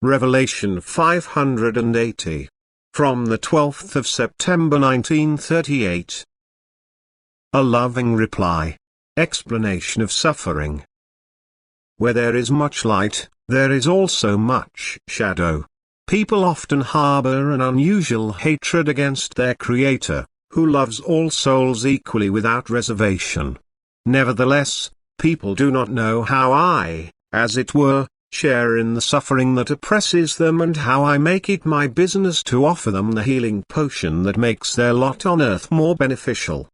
Revelation 580. From the 12th of September 1938. A loving reply. Explanation of suffering. Where there is much light, there is also much shadow. People often harbor an unusual hatred against their Creator, who loves all souls equally without reservation. Nevertheless, people do not know how I, as it were, share in the suffering that oppresses them, and how I make it my business to offer them the healing potion that makes their lot on earth more beneficial.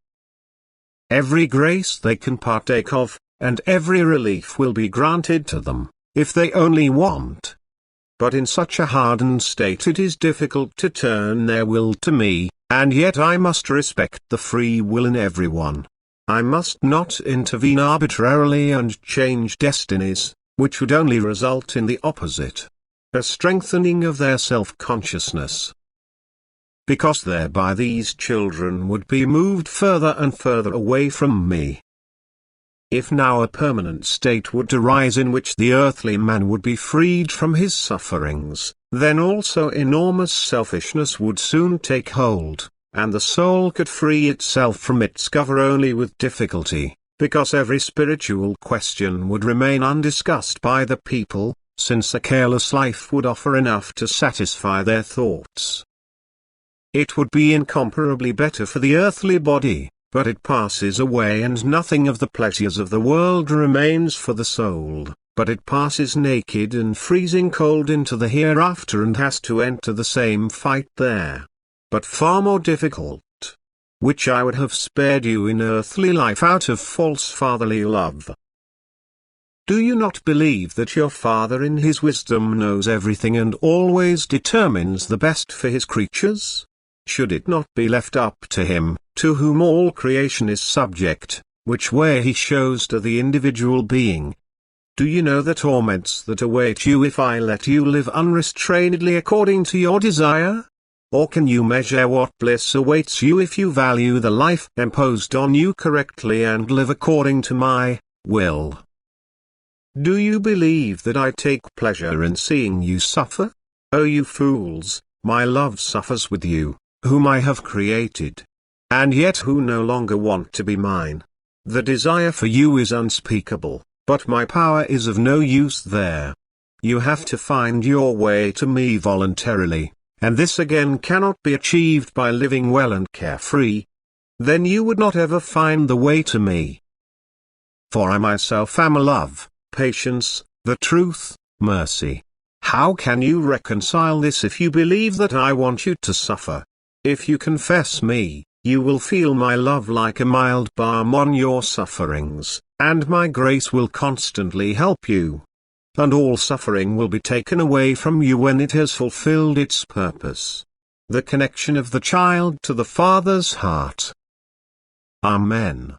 Every grace they can partake of, and every relief will be granted to them, if they only want. But in such a hardened state it is difficult to turn their will to me, and yet I must respect the free will in everyone. I must not intervene arbitrarily and change destinies, which would only result in the opposite, a strengthening of their self-consciousness. Because thereby these children would be moved further and further away from me. If now a permanent state would arise in which the earthly man would be freed from his sufferings, then also enormous selfishness would soon take hold, and the soul could free itself from its cover only with difficulty, because every spiritual question would remain undiscussed by the people, since a careless life would offer enough to satisfy their thoughts. It would be incomparably better for the earthly body, but it passes away, and nothing of the pleasures of the world remains for the soul, but it passes naked and freezing cold into the hereafter, and has to enter the same fight there, but far more difficult, which I would have spared you in earthly life out of false fatherly love. Do you not believe that your Father in His wisdom knows everything and always determines the best for His creatures? Should it not be left up to Him, to whom all creation is subject, which way He shows to the individual being? Do you know the torments that await you if I let you live unrestrainedly according to your desire? Or can you measure what bliss awaits you if you value the life imposed on you correctly and live according to my will? Do you believe that I take pleasure in seeing you suffer? O you fools, my love suffers with you, whom I have created, and yet who no longer want to be mine. The desire for you is unspeakable, but my power is of no use there. You have to find your way to me voluntarily. And this again cannot be achieved by living well and carefree. Then you would not ever find the way to me. For I myself am love, patience, the truth, mercy. How can you reconcile this if you believe that I want you to suffer? If you confess me, you will feel my love like a mild balm on your sufferings, and my grace will constantly help you. And all suffering will be taken away from you when it has fulfilled its purpose. The connection of the child to the Father's heart. Amen.